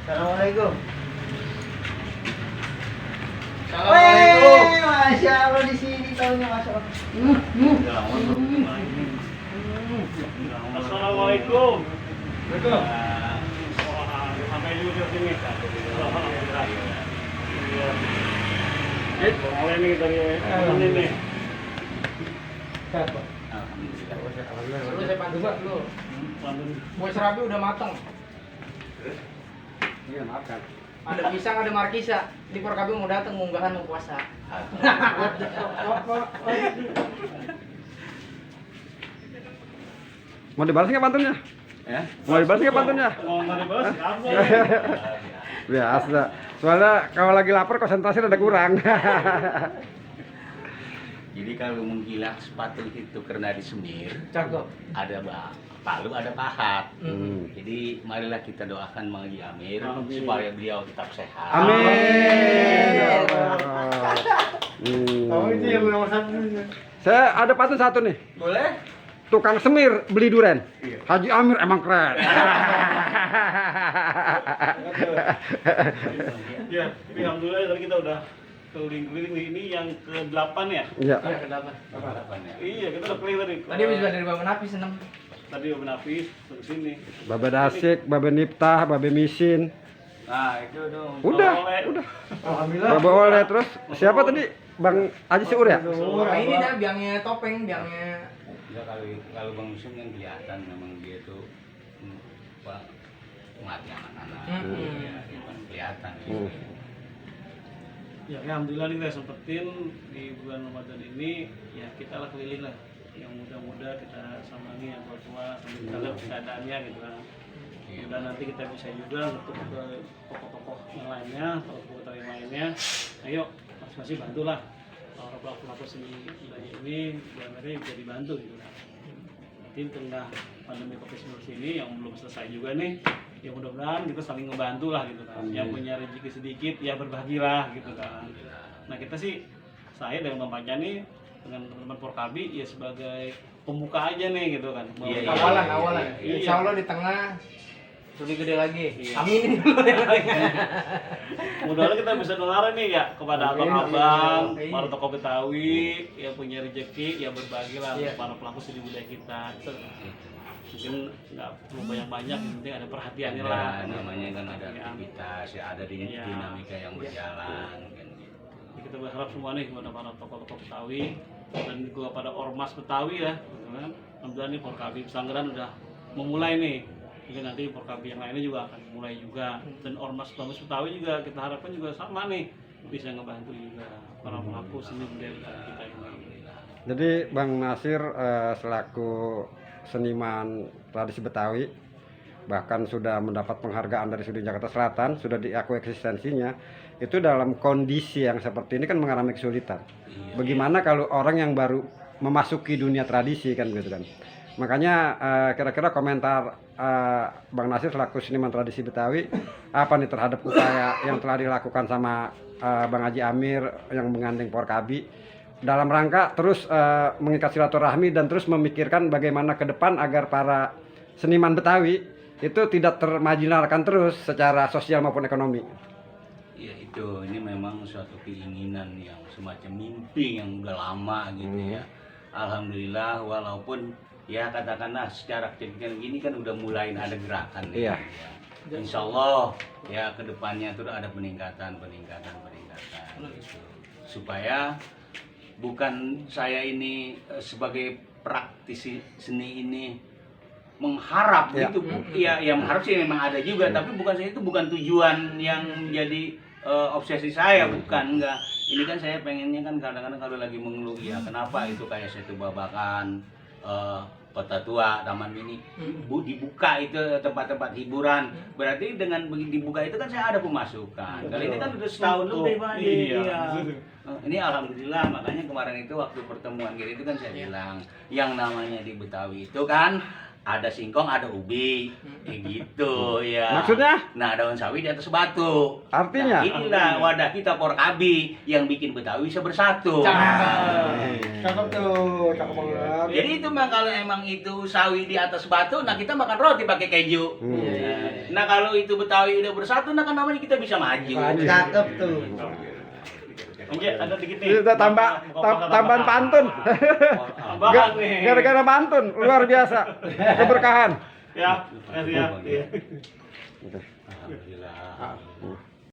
Assalamualaikum. Assalamualaikum. Masya Allah di sini tahunya Masya Allah. Assalamualaikum. Betul. Sampai juga sini. Boleh nih dari temen ini. Siapa? Dulu saya pantun dulu. Kue serabi udah matang. Iya, makan. Ada pisang, ada markisa. Di Porkabi mau datang munggahan mau puasa. Mau dibalas nggak pantunnya? Ya? Mau dibalas nggak pantunnya? Mau dibalas apa? Biasa. Soalnya kalau lagi lapar konsentrasi rada kurang. Jadi kalau menggilas sepatu itu karena disemir, Cakep. ada palu, ada pahat. Hmm. Jadi marilah kita doakan Mang Haji Amir Amin. supaya beliau tetap sehat. Amin. Ya Allah. Oh, itu yang nomor satu. Saya ada pantun satu nih. Boleh? Tukang semir beli duren. Iya. Haji Amir emang keren. Ya, tapi alhamdulillah tadi kita udah keliling-keliling nih. Ini yang ke-8 ya? Iya. Iya, kenapa? Iya, kita udah keliling tadi. Tadi habis dari Bapak Napi seneng. Tadi udah menapis ke sini. Babe Dasik, Babe Niftah, Babe Misin. Nah, itu dong. Udah. Alhamdulillah. Babe Oleh terus siapa tadi? Bang Haji Seur ya? Nah, ini dah biangnya topeng, biangnya. Ya kalau Bang Musim yang kelihatan memang dia tuh pengertian anak-anak. Ya, itu kan kelihatan. Hmm. Ya, alhamdulillah nih kita sempetin di bulan Ramadan ini ya kita lah keliling lah. Yang muda-muda kita sambangi, yang tua-tua sambil kita lihat keadaannya gitu kan. Dan nanti kita bisa juga untuk ke tokoh-tokoh yang lainnya, tokoh-tokoh yang lainnya. Ayo masing-masing bantulah pelaku seni budaya ini biar mereka bisa dibantu gitu kan. Nanti di tengah pandemi COVID-19 ini yang belum selesai juga nih, ya mudah-mudahan kita saling ngebantu lah gitu kan. Yang punya rezeki sedikit ya berbagilah gitu kan. Nah kita sih, saya dan Bang Panca nih dengan teman-teman Porkabi ya sebagai pembuka aja nih gitu kan. Iya, Awalan. Iya. Insya Allah di tengah lebih gede lagi. Iya. Aminin dulu ya. Mudah-mudahan kita bisa nularin nih ya kepada Amin. abang-abang, Iya. para tokoh Betawi yang punya rezeki, yang berbagi lah Iya. untuk para pelaku seni budaya kita. Mungkin nggak perlu banyak-banyak, yang penting ada perhatiannya lah. Ya, namanya kan ada Ya. aktivitas, ya ada Iya. dinamika yang berjalan. Kan gitu. Jadi kita berharap semua nih kepada para tokoh-tokoh Betawi dan juga pada ormas Betawi ya, gitu kan. Alhamdulillah nih Porkabi Pesanggeran udah memulai nih. Mungkin nanti Porkabi yang lainnya juga akan mulai juga, dan ormas Betawi juga kita harapkan juga sama nih bisa ngebantu juga para pelaku seni budaya kita ini. Jadi Bang Nasir selaku seniman tradisi Betawi bahkan sudah mendapat penghargaan dari Sudin Jakarta Selatan, sudah diakui eksistensinya. Itu dalam kondisi yang seperti ini kan mengalami kesulitan. Bagaimana kalau orang yang baru memasuki dunia tradisi kan gitu kan. Makanya kira-kira komentar Bang Nasir selaku seniman tradisi Betawi apa nih terhadap upaya yang telah dilakukan sama Bang Haji Amir yang menggandeng Porkabi dalam rangka terus mengikat silaturahmi dan terus memikirkan bagaimana ke depan agar para seniman Betawi itu tidak termarginalkan terus secara sosial maupun ekonomi. Ya itu, ini memang suatu keinginan yang semacam mimpi yang udah lama gitu ya. Alhamdulillah walaupun ya katakanlah secara kecil gini kan udah mulai ada gerakan Iya. ya. Insya Allah ya kedepannya tuh ada peningkatan gitu. Supaya bukan saya ini sebagai praktisi seni ini mengharap Ya. gitu, ya mengharap sih memang ada juga, tapi bukan saya itu bukan tujuan yang menjadi obsesi saya, bukan, enggak. Ini kan saya pengennya kan kadang-kadang kalau lagi mengeluh ya kenapa itu kayak satu babakan Kota Tua, Taman Mini dibuka itu tempat-tempat hiburan. Berarti dengan begitu dibuka itu kan saya ada pemasukan. Kali ini kan udah setahun lebih Pak. Iya. Ini alhamdulillah, makanya kemarin itu waktu pertemuan gitu itu kan saya bilang yang namanya di Betawi itu kan ada singkong, ada ubi, kayak gitu ya. Maksudnya? Nah, daun sawi di atas batu. Artinya? Nah, inilah wadah kita Porkabi yang bikin Betawi bisa bersatu. Cakep tuh, cakep banget. Jadi itu mah kalau emang itu sawi di atas batu, nah kita makan roti pakai keju. Nah kalau itu Betawi udah bersatu, nah kan namanya kita bisa maju. Cakep tuh. Oke, ada dikit nih. Itu tambahan pantun. Tambahan nih. Gara-gara pantun luar biasa. Keberkahan. Ya, makasih ya. Iya. Alhamdulillah.